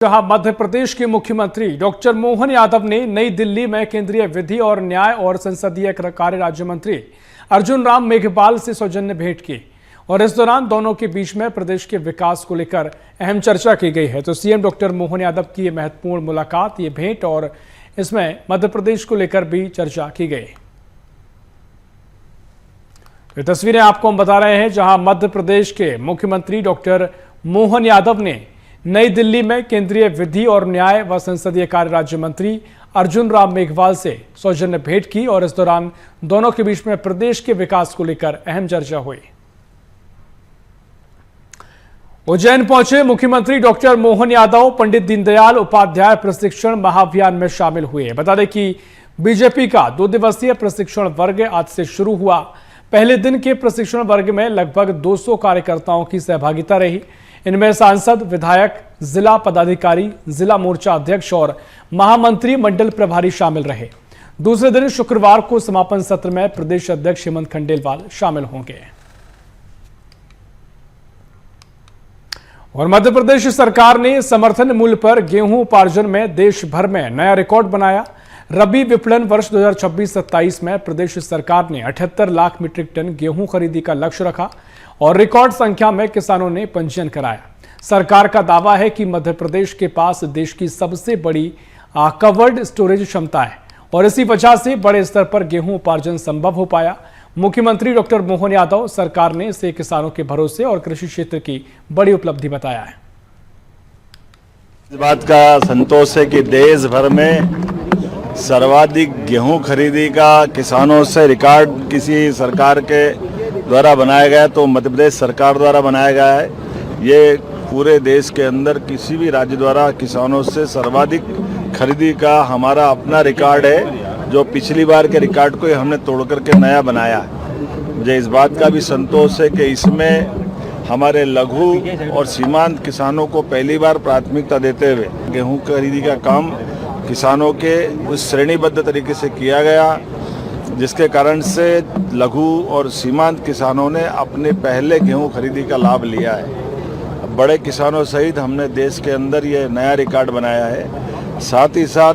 जहां मध्य प्रदेश के मुख्यमंत्री डॉक्टर मोहन यादव ने नई दिल्ली में केंद्रीय विधि और न्याय और संसदीय कार्य राज्य मंत्री अर्जुन राम मेघवाल से सौजन्य भेंट की और इस दौरान दोनों के बीच में प्रदेश के विकास को लेकर अहम चर्चा की गई है। तो सीएम डॉक्टर मोहन यादव की ये महत्वपूर्ण मुलाकात, ये भेंट और इसमें मध्य प्रदेश को लेकर भी चर्चा की गई। ये तस्वीरें आपको हम बता रहे हैं जहां मध्य प्रदेश के मुख्यमंत्री डॉक्टर मोहन यादव ने नई दिल्ली में केंद्रीय विधि और न्याय व संसदीय कार्य राज्य मंत्री अर्जुन राम मेघवाल से सौजन्य भेंट की और इस दौरान दोनों के बीच में प्रदेश के विकास को लेकर अहम चर्चा हुई। उज्जैन पहुंचे मुख्यमंत्री डॉक्टर मोहन यादव पंडित दीनदयाल उपाध्याय प्रशिक्षण महाअभियान में शामिल हुए। बता दें कि बीजेपी का 2 दिवसीय प्रशिक्षण वर्ग आज से शुरू हुआ। पहले दिन के प्रशिक्षण वर्ग में लगभग 200 कार्यकर्ताओं की सहभागिता रही। इनमें सांसद, विधायक, जिला पदाधिकारी, जिला मोर्चा अध्यक्ष और महामंत्री मंडल प्रभारी शामिल रहे। दूसरे दिन शुक्रवार को समापन सत्र में प्रदेश अध्यक्ष हेमंत खंडेलवाल शामिल होंगे। और मध्य प्रदेश सरकार ने समर्थन मूल्य पर गेहूं उपार्जन में देश भर में नया रिकॉर्ड बनाया। रबी विपणन वर्ष 2026-27 में प्रदेश सरकार ने 78 लाख मीट्रिक टन गेहूं खरीदी का लक्ष्य रखा और रिकॉर्ड संख्या में किसानों ने पंजीयन कराया। सरकार का दावा है कि मध्य प्रदेश के पास देश की सबसे बड़ी कवर्ड स्टोरेज क्षमता है और इसी वजह से बड़े स्तर पर गेहूं उपार्जन संभव हो पाया। मुख्यमंत्री डॉक्टर मोहन यादव सरकार ने इसे किसानों के भरोसे और कृषि क्षेत्र की बड़ी उपलब्धि बताया है। इस बात का संतोष है कि देश भर में सर्वाधिक गेहूं खरीदी का किसानों से रिकॉर्ड किसी सरकार के द्वारा बनाया गया तो मध्य प्रदेश सरकार द्वारा बनाया गया है। ये पूरे देश के अंदर किसी भी राज्य द्वारा किसानों से सर्वाधिक खरीदी का हमारा अपना रिकॉर्ड है, जो पिछली बार के रिकॉर्ड को हमने तोड़ करके नया बनाया है। मुझे इस बात का भी संतोष है कि इसमें हमारे लघु और सीमांत किसानों को पहली बार प्राथमिकता देते हुए गेहूं खरीदी का काम किसानों के उस श्रेणीबद्ध तरीके से किया गया, जिसके कारण से लघु और सीमांत किसानों ने अपने पहले गेहूं खरीदी का लाभ लिया है। बड़े किसानों सहित हमने देश के अंदर ये नया रिकॉर्ड बनाया है। साथ ही साथ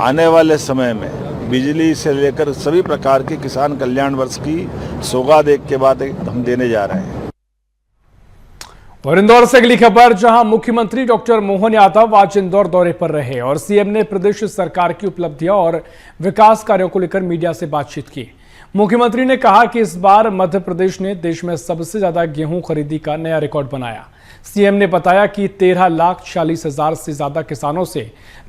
आने वाले समय में बिजली से लेकर सभी प्रकार की किसान कल्याण वर्ष की सौगात एक के बाद हम देने जा रहे हैं। और इंदौर से अगली खबर, जहां मुख्यमंत्री डॉक्टर मोहन यादव आज इंदौर दौरे पर रहे और सीएम ने प्रदेश सरकार की उपलब्धियों और विकास कार्यों को लेकर मीडिया से बातचीत की। मुख्यमंत्री ने कहा कि इस बार मध्य प्रदेश ने देश में सबसे ज्यादा गेहूं खरीदी का नया रिकॉर्ड बनाया। सीएम ने बताया कि 13,40,000 से ज्यादा किसानों से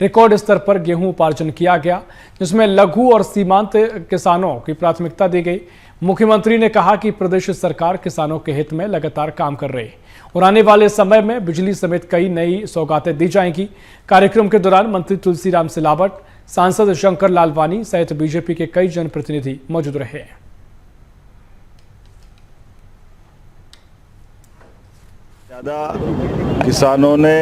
रिकॉर्ड स्तर पर गेहूं उपार्जन किया गया, जिसमें लघु और सीमांत किसानों की प्राथमिकता दी गई। मुख्यमंत्री ने कहा कि प्रदेश सरकार किसानों के हित में लगातार काम कर रही है और आने वाले समय में बिजली समेत कई नई सौगातें दी जाएंगी। कार्यक्रम के दौरान मंत्री तुलसीराम सिलावट, सांसद शंकर लालवानी सहित बीजेपी के कई जनप्रतिनिधि मौजूद रहे। ज्यादा किसानों ने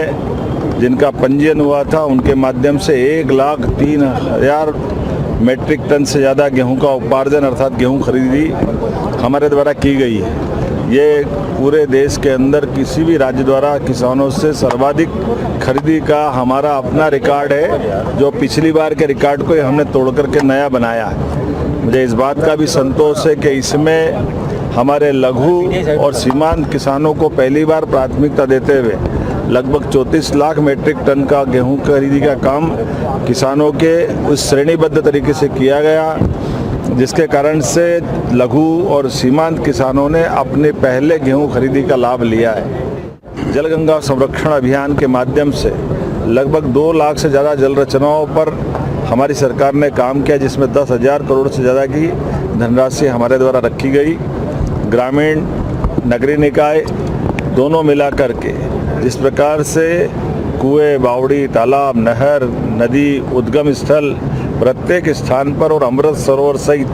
जिनका पंजीयन हुआ था उनके माध्यम से 1,03,000 मीट्रिक टन से ज़्यादा गेहूं का उपार्जन अर्थात गेहूं खरीदी हमारे द्वारा की गई है। ये पूरे देश के अंदर किसी भी राज्य द्वारा किसानों से सर्वाधिक खरीदी का हमारा अपना रिकॉर्ड है, जो पिछली बार के रिकॉर्ड को हमने तोड़ करके नया बनाया है। मुझे इस बात का भी संतोष है कि इसमें हमारे लघु और सीमांत किसानों को पहली बार प्राथमिकता देते हुए लगभग 34 लाख मीट्रिक टन का गेहूं खरीदी का काम किसानों के उस श्रेणीबद्ध तरीके से किया गया, जिसके कारण से लघु और सीमांत किसानों ने अपने पहले गेहूं खरीदी का लाभ लिया है। जलगंगा संरक्षण अभियान के माध्यम से लगभग 2 लाख से ज़्यादा जल रचनाओं पर हमारी सरकार ने काम किया, जिसमें 10,000 करोड़ से ज़्यादा की धनराशि हमारे द्वारा रखी गई। ग्रामीण नगरीय निकाय दोनों मिला करके जिस प्रकार से कुएं, बावड़ी, तालाब, नहर, नदी, उद्गम स्थल प्रत्येक स्थान पर और अमृत सरोवर सहित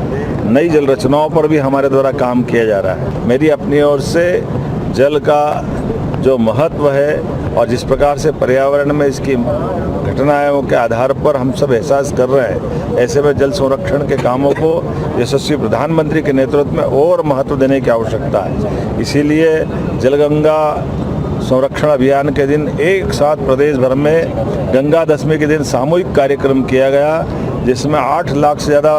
नई जल रचनाओं पर भी हमारे द्वारा काम किया जा रहा है। मेरी अपनी ओर से जल का जो महत्व है और जिस प्रकार से पर्यावरण में इसकी घटनाओं के आधार पर हम सब एहसास कर रहे हैं, ऐसे में जल संरक्षण के कामों को यशस्वी प्रधानमंत्री के नेतृत्व में और महत्व देने की आवश्यकता है। इसीलिए जलगंगा संरक्षण अभियान के दिन एक साथ प्रदेश भर में गंगा दशमी के दिन सामूहिक कार्यक्रम किया गया, जिसमें 8 लाख से ज़्यादा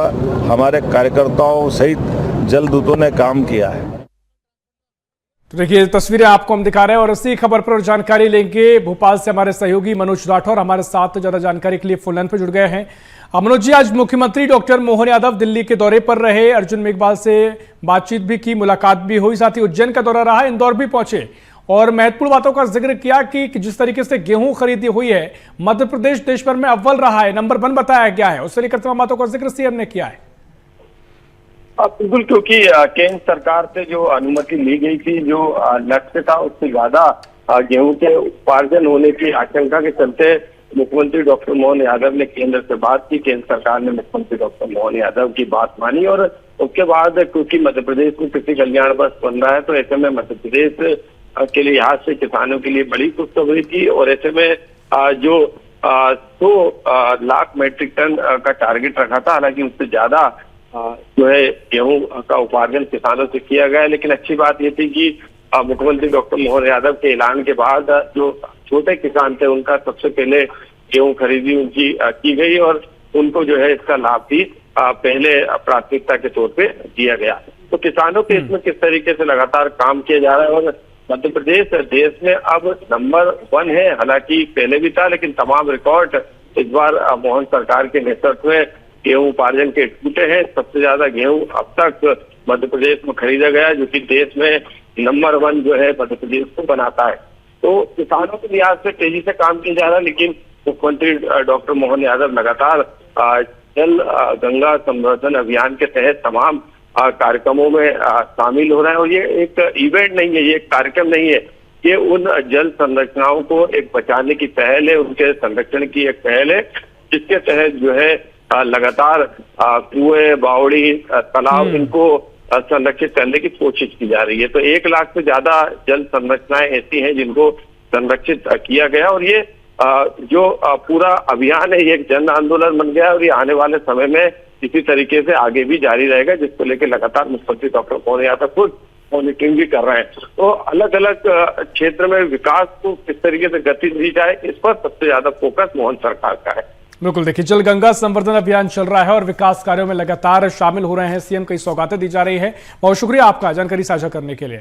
हमारे कार्यकर्ताओं सहित जल दूतों ने काम किया है। तो देखिए तस्वीरें आपको हम दिखा रहे हैं और इसी खबर पर जानकारी लेंगे। भोपाल से हमारे सहयोगी मनोज राठौर हमारे साथ ज्यादा जानकारी के लिए फोन लाइन पर जुड़ गए हैं। मनोज जी, आज मुख्यमंत्री डॉक्टर मोहन यादव दिल्ली के दौरे पर रहे, अर्जुन मेघवाल से बातचीत भी की, मुलाकात भी हुई, साथ ही उज्जैन का दौरा रहा, इंदौर भी पहुंचे और महत्वपूर्ण बातों का जिक्र किया कि जिस तरीके से गेहूं खरीदी हुई है, मध्य प्रदेश देश भर में अव्वल रहा है, नंबर 1 बताया गया है, उससे लेकर तमाम बातों का जिक्र सीएम ने किया है। बिल्कुल, क्योंकि केंद्र सरकार से जो अनुमति ली गई थी, जो लक्ष्य था, उससे ज्यादा गेहूं के उपार्जन होने की आशंका के चलते मुख्यमंत्री डॉक्टर मोहन यादव ने केंद्र से बात की। केंद्र सरकार ने मुख्यमंत्री डॉक्टर मोहन यादव की बात मानी और उसके बाद क्योंकि मध्य प्रदेश में कृषि कल्याण वर्ष बन रहा है, तो ऐसे में मध्य प्रदेश के लिहाज से किसानों के लिए बड़ी खुशखबरी थी और ऐसे में जो 100 लाख मीट्रिक टन का टारगेट रखा था, हालांकि उससे ज्यादा जो है गेहूं का उपार्जन किसानों से किया गया। लेकिन अच्छी बात ये थी कि मुख्यमंत्री डॉक्टर मोहन यादव के ऐलान के बाद जो छोटे किसान थे, उनका सबसे पहले गेहूं खरीदी उनकी की गई और उनको जो है इसका लाभ भी पहले प्राथमिकता के तौर पे दिया गया। तो किसानों के इसमें किस तरीके से लगातार काम किया जा रहा है और मध्य प्रदेश देश में अब नंबर 1 है। हालांकि पहले भी था, लेकिन तमाम रिकॉर्ड इस बार मोहन सरकार के नेतृत्व में गेहूं उपार्जन के टूटे हैं। सबसे ज्यादा गेहूं अब तक मध्य प्रदेश में खरीदा गया, जो कि देश में नंबर 1 जो है मध्य प्रदेश को बनाता है। तो किसानों के लिहाज से तेजी से काम किया जा रहा है, लेकिन मुख्यमंत्री डॉक्टर मोहन यादव लगातार जल गंगा संवर्धन अभियान के तहत तमाम कार्यक्रमों में शामिल हो रहा है। और ये एक इवेंट नहीं है, ये एक कार्यक्रम नहीं है, ये उन जल संरचनाओं को एक बचाने की पहल है, उनके संरक्षण की एक पहल है, जिसके तहत जो है लगातार कुएं, बावड़ी, तालाब, इनको संरक्षित करने की कोशिश की जा रही है। तो 1 लाख से ज्यादा जल संरचनाएं ऐसी हैं जिनको संरक्षित किया गया और ये जो पूरा अभियान है, ये एक जन आंदोलन बन गया और ये आने वाले समय में इसी तरीके से आगे भी जारी रहेगा, जिसको लेकर लगातार मुख्यमंत्री डॉक्टर मोहन यादव खुद मॉनिटरिंग भी कर रहे हैं। तो अलग अलग क्षेत्र में विकास को किस तरीके से गति दी जाए, इस पर सबसे ज्यादा फोकस मोहन सरकार का है। बिल्कुल, देखिए जल गंगा संवर्धन अभियान चल रहा है और विकास कार्यों में लगातार शामिल हो रहे हैं सीएम, कई सौगातें दी जा रही है। बहुत शुक्रिया आपका जानकारी साझा करने के लिए।